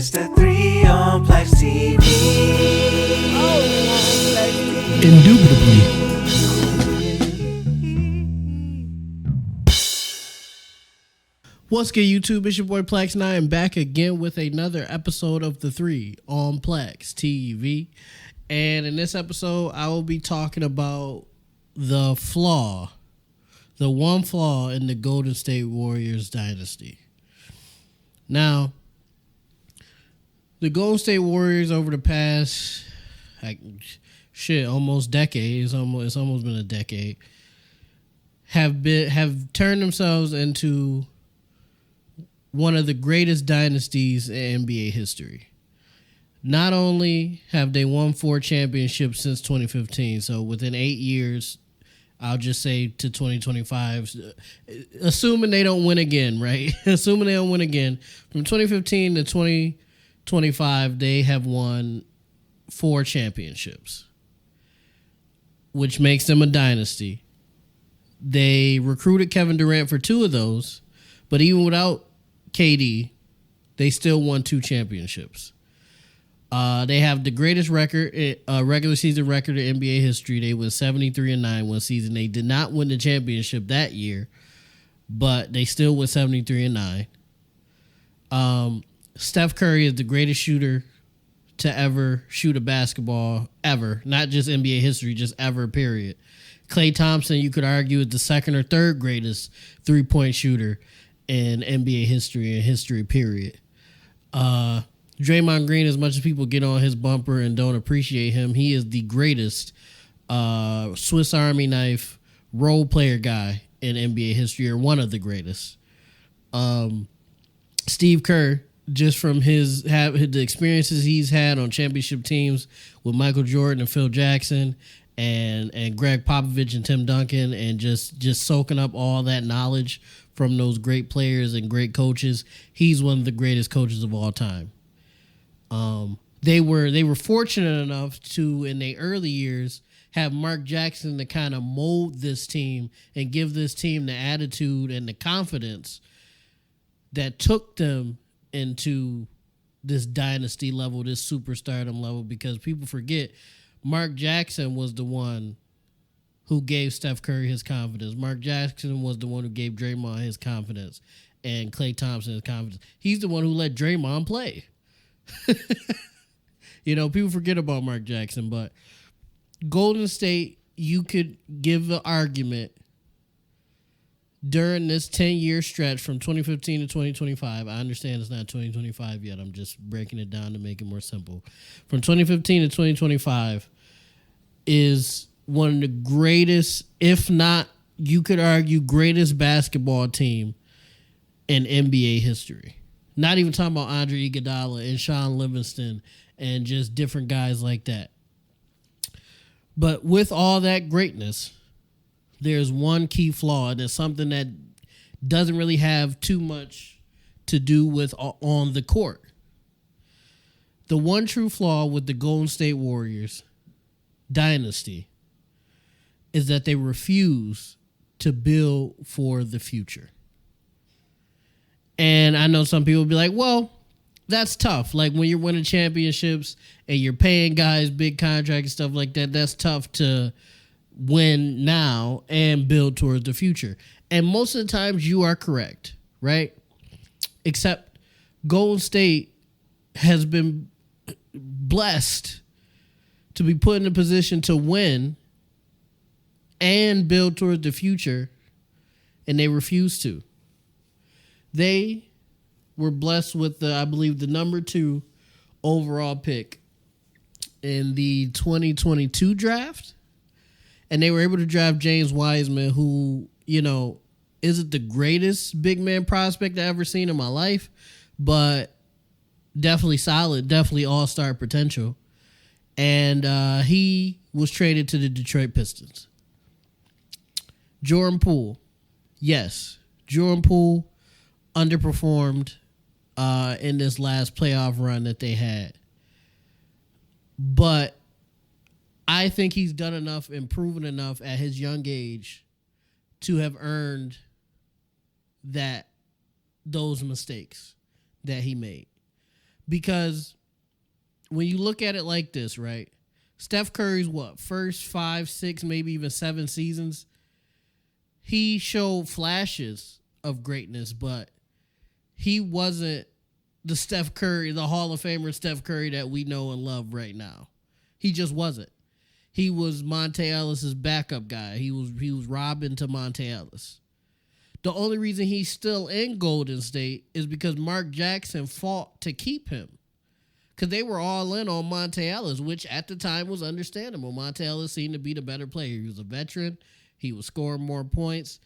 It's the 3 on PLAXtv. Indubitably. What's good, YouTube? It's your boy PLAX, and I am back again with another episode of the 3 on PLAXtv. And in this episode, I will be talking about the flaw, the one flaw in the Golden State Warriors dynasty. Now, the Golden State Warriors over the past, almost decade, it's almost been a decade, have turned themselves into one of the greatest dynasties in NBA history. Not only have they won 4 championships since 2015, so within 8 years, I'll just say to 2025, assuming they don't win again, right? Assuming they don't win again, from 2015 to 2025, they have won 4 championships, which makes them a dynasty. They recruited Kevin Durant for 2 of those, but even without KD, they still won 2 championships. They have the greatest record, regular season record in NBA history. They went 73-9 one season. They did not win the championship that year, but they still went 73-9. Steph Curry is the greatest shooter to ever shoot a basketball, ever. Not just NBA history, just ever, period. Klay Thompson, you could argue, is the second or third greatest three-point shooter in NBA history, period. Draymond Green, as much as people get on his bumper and don't appreciate him, he is the greatest Swiss Army knife role player guy in NBA history, or one of the greatest. Steve Kerr, just from the experiences he's had on championship teams with Michael Jordan and Phil Jackson and Greg Popovich and Tim Duncan, and just soaking up all that knowledge from those great players and great coaches, he's one of the greatest coaches of all time. They were fortunate enough to, in their early years, have Mark Jackson to kind of mold this team and give this team the attitude and the confidence that took them into this dynasty level, this superstardom level, because people forget Mark Jackson was the one who gave Steph Curry his confidence. Mark Jackson was the one who gave Draymond his confidence and Klay Thompson his confidence. He's the one who let Draymond play. People forget about Mark Jackson, but Golden State, you could give the argument during this 10-year stretch from 2015 to 2025. I understand it's not 2025 yet. I'm just breaking it down to make it more simple. From 2015 to 2025 is one of the greatest, if not, you could argue, greatest basketball team in NBA history. Not even talking about Andre Iguodala and Sean Livingston and just different guys like that. But with all that greatness, there's one key flaw, and it's something that doesn't really have too much to do with on the court. The one true flaw with the Golden State Warriors dynasty is that they refuse to build for the future. And I know some people will be like, well, that's tough. Like when you're winning championships and you're paying guys big contracts and stuff like that, that's tough to win now and build towards the future. And most of the times you are correct, right? Except Golden State has been blessed to be put in a position to win and build towards the future, and they refuse to. They were blessed with I believe the number 2 overall pick in the 2022 draft. And they were able to draft James Wiseman, who, isn't the greatest big man prospect I've ever seen in my life, but definitely solid, definitely all-star potential. And he was traded to the Detroit Pistons. Jordan Poole. Yes, Jordan Poole underperformed in this last playoff run that they had. But I think he's done enough and proven enough at his young age to have earned those mistakes that he made. Because when you look at it like this, right? Steph Curry's first 5, 6, maybe even 7 seasons, he showed flashes of greatness, but he wasn't the Steph Curry, the Hall of Famer Steph Curry that we know and love right now. He just wasn't. He was Monte Ellis's backup guy. He was Robin to Monte Ellis. The only reason he's still in Golden State is because Mark Jackson fought to keep him. Because they were all in on Monte Ellis, which at the time was understandable. Monte Ellis seemed to be the better player. He was a veteran. He was scoring more points.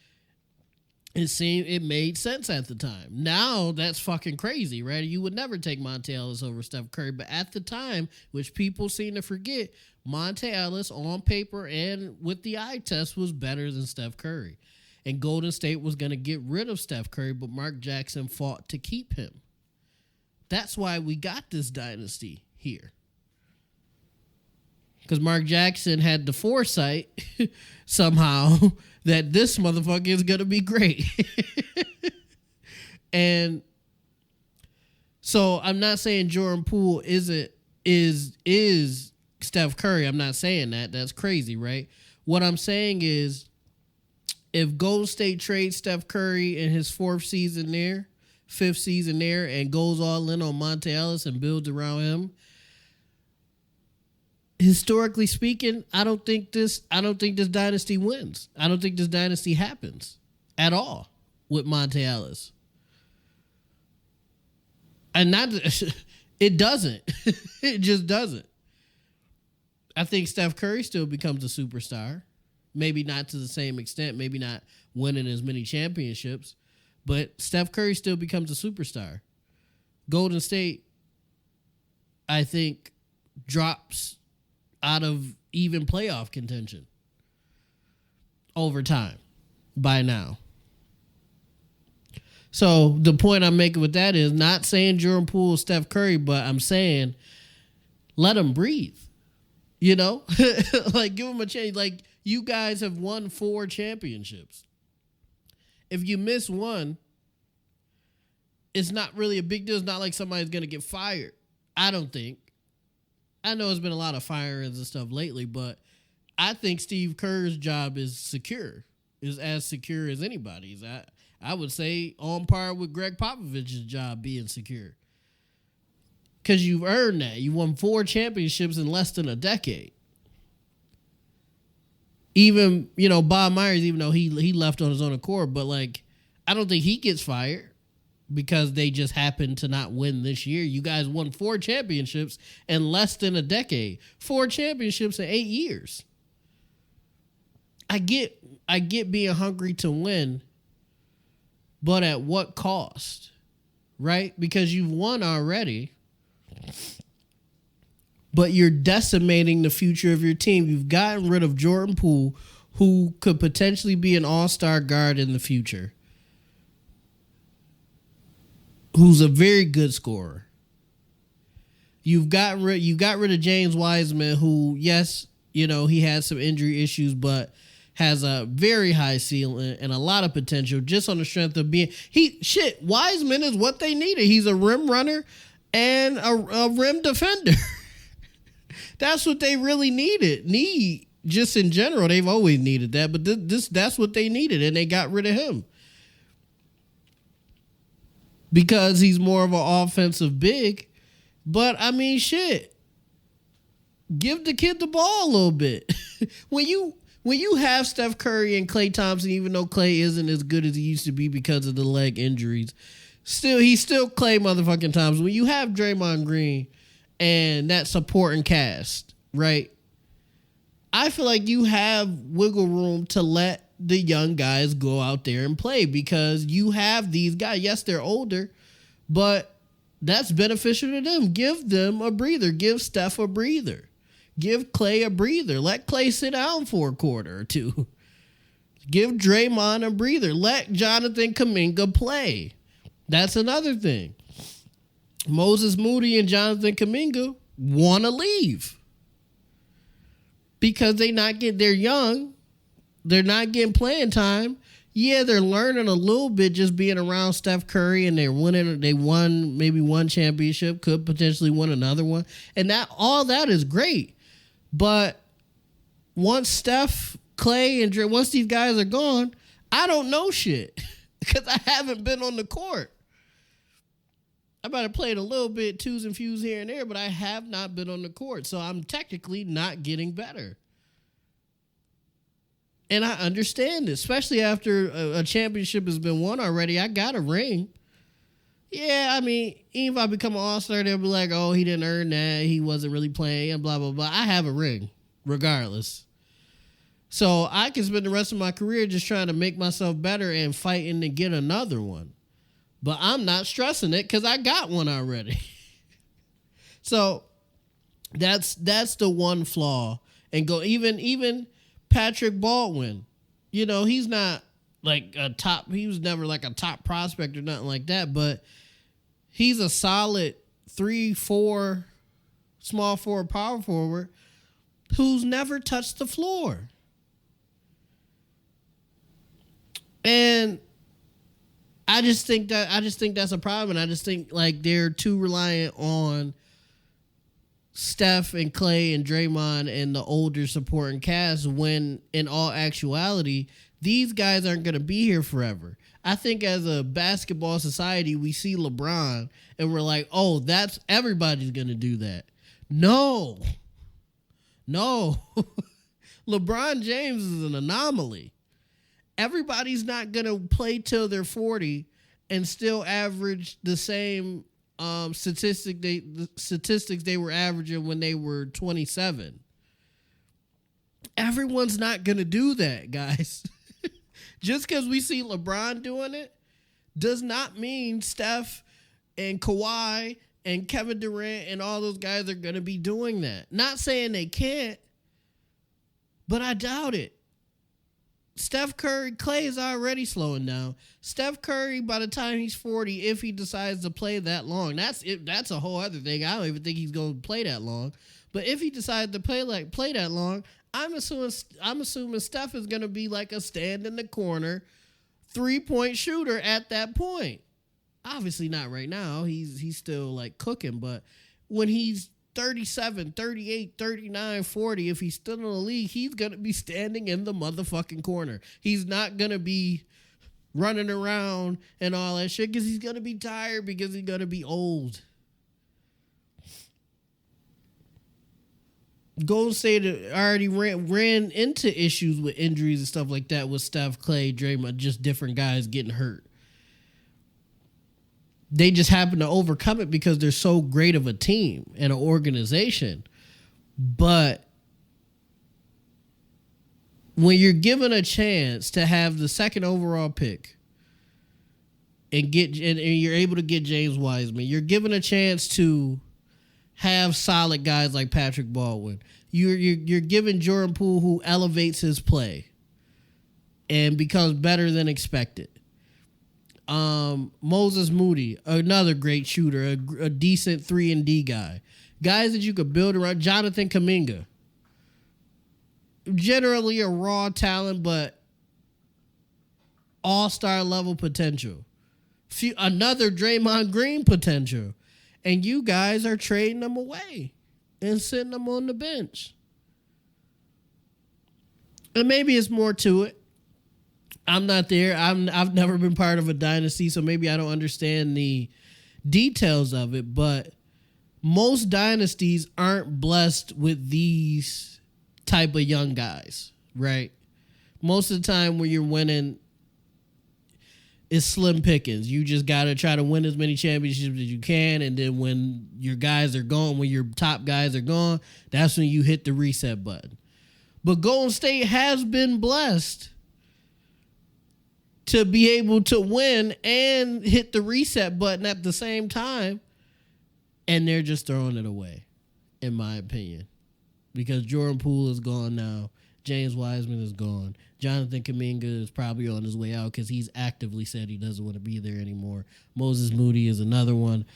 It made sense at the time. Now that's fucking crazy, right? You would never take Monte Ellis over Steph Curry. But at the time, which people seem to forget, Monte Ellis on paper and with the eye test was better than Steph Curry. And Golden State was going to get rid of Steph Curry, but Mark Jackson fought to keep him. That's why we got this dynasty here. Because Mark Jackson had the foresight somehow that this motherfucker is going to be great. And so I'm not saying Jordan Poole is Steph Curry. I'm not saying that. That's crazy, right? What I'm saying is if Golden State trades Steph Curry in his 5th season there, and goes all in on Monte Ellis and builds around him, historically speaking, I don't think this dynasty wins. I don't think this dynasty happens at all with Monte Ellis. And it doesn't. It just doesn't. I think Steph Curry still becomes a superstar. Maybe not to the same extent, maybe not winning as many championships, but Steph Curry still becomes a superstar. Golden State, I think, drops out of even playoff contention over time by now. So the point I'm making with that is not saying Jordan Poole, Steph Curry, but I'm saying let him breathe. You know? Like, give him a chance. Like, you guys have won 4 championships. If you miss one, it's not really a big deal. It's not like somebody's going to get fired. I don't think. I know there's been a lot of firings and stuff lately, but I think Steve Kerr's job is secure, is as secure as anybody's. I would say on par with Greg Popovich's job being secure. Because you've earned that. You won 4 championships in less than a decade. Even, Bob Myers, even though he left on his own accord, but like, I don't think he gets fired because they just happened to not win this year. You guys won 4 championships in less than a decade. 4 championships in 8 years. I get being hungry to win, but at what cost? Right? Because you've won already, but you're decimating the future of your team. You've gotten rid of Jordan Poole, who could potentially be an all-star guard in the future, who's a very good scorer. You got rid of James Wiseman, who, yes, he has some injury issues, but has a very high ceiling and a lot of potential just on the strength of being... Wiseman is what they needed. He's a rim runner and a rim defender. That's what they really need just in general. They've always needed that, but that's what they needed, and they got rid of him because he's more of an offensive big. But I mean, shit, give the kid the ball a little bit. When you have Steph Curry and Klay Thompson, even though Klay isn't as good as he used to be because of the leg injuries, he's still Klay motherfucking Thompson. When you have Draymond Green and that supporting cast, right? I feel like you have wiggle room to let the young guys go out there and play because you have these guys. Yes, they're older, but that's beneficial to them. Give them a breather. Give Steph a breather. Give Klay a breather. Let Klay sit down for a quarter or two. Give Draymond a breather. Let Jonathan Kuminga play. That's another thing. Moses Moody and Jonathan Kuminga want to leave because they're young. They're not getting playing time. Yeah, they're learning a little bit just being around Steph Curry, and they're winning. They won maybe one championship, could potentially win another one, and that all that is great. But once Steph, Clay, and Dre, once these guys are gone, I don't know shit because I haven't been on the court. I might have played a little bit twos and fews here and there, but I have not been on the court, so I'm technically not getting better. And I understand it, especially after a championship has been won already. I got a ring. Yeah, I mean, even if I become an all-star, they'll be like, oh, he didn't earn that. He wasn't really playing, and blah, blah, blah. I have a ring, regardless. So I can spend the rest of my career just trying to make myself better and fighting to get another one. But I'm not stressing it because I got one already. So that's the one flaw. And go even Patrick Baldwin, you know, he's not like a top, he was never like a top prospect or nothing like that, but he's a solid 3-4 small forward, power forward who's never touched the floor. And I just think that's a problem. And I just think like they're too reliant on Steph and Clay and Draymond and the older supporting cast when in all actuality, these guys aren't going to be here forever. I think as a basketball society, we see LeBron and we're like, oh, that's everybody's going to do that. No. LeBron James is an anomaly. Everybody's not going to play till they're 40 and still average the same statistics they were averaging when they were 27. Everyone's not going to do that, guys. Just because we see LeBron doing it does not mean Steph and Kawhi and Kevin Durant and all those guys are going to be doing that. Not saying they can't, but I doubt it. Steph Curry, Clay is already slowing down. Steph Curry, by the time he's 40, if he decides to play that long, that's a whole other thing. I don't even think he's going to play that long. But if he decides to play that long, I'm assuming Steph is going to be like a stand in the corner 3-point shooter at that point. Obviously not right now. He's still like cooking, but when he's 37, 38, 39, 40, if he's still in the league, he's going to be standing in the motherfucking corner. He's not going to be running around and all that shit because he's going to be tired because he's going to be old. Golden State already ran into issues with injuries and stuff like that with Steph, Clay, Draymond, just different guys getting hurt. They just happen to overcome it because they're so great of a team and an organization. But when you're given a chance to have the second overall pick and you're able to get James Wiseman, you're given a chance to have solid guys like Patrick Baldwin. You're giving Jordan Poole, who elevates his play and becomes better than expected. Moses Moody, another great shooter, a decent 3-and-D guy. Guys that you could build around. Jonathan Kuminga. Generally a raw talent, but all-star level potential. Another Draymond Green potential. And you guys are trading them away and sitting them on the bench. And maybe it's more to it. I'm not there. I've never been part of a dynasty, so maybe I don't understand the details of it. But most dynasties aren't blessed with these type of young guys, right? Most of the time when you're winning, it's slim pickings. You just got to try to win as many championships as you can, and then when your guys are gone, when your top guys are gone, that's when you hit the reset button. But Golden State has been blessed to be able to win and hit the reset button at the same time, and they're just throwing it away, in my opinion. Because Jordan Poole is gone now. James Wiseman is gone. Jonathan Kuminga is probably on his way out because he's actively said he doesn't want to be there anymore. Moses Moody is another one.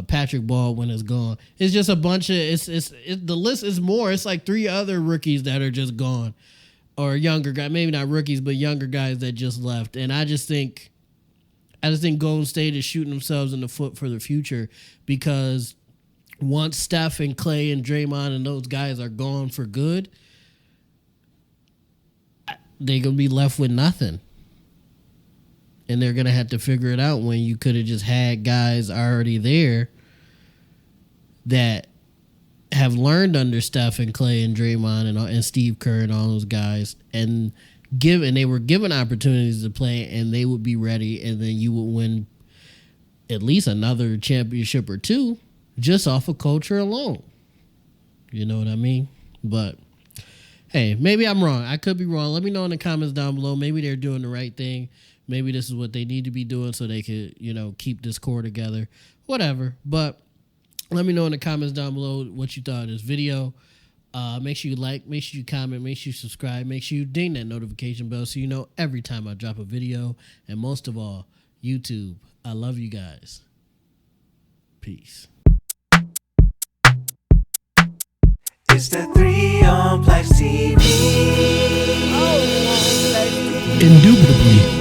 Patrick Baldwin is gone. It's just a bunch of the list is more. It's like 3 other rookies that are just gone. or younger guy, maybe not rookies, but younger guys that just left. And I just think Golden State is shooting themselves in the foot for the future, because once Steph and Clay and Draymond and those guys are gone for good, they're going to be left with nothing. And they're going to have to figure it out, when you could have just had guys already there that have learned under Steph and Clay and Draymond and Steve Kerr and all those guys, and they were given opportunities to play, and they would be ready, and then you would win at least another championship or two just off of culture alone. You know what I mean? But hey, maybe I'm wrong. I could be wrong. Let me know in the comments down below. Maybe they're doing the right thing. Maybe this is what they need to be doing so they could, keep this core together. Whatever. But let me know in the comments down below what you thought of this video. Make sure you like, make sure you comment, make sure you subscribe, make sure you ding that notification bell so you know every time I drop a video. And most of all, YouTube, I love you guys. Peace. It's the 3 on PLAXtv. Indubitably.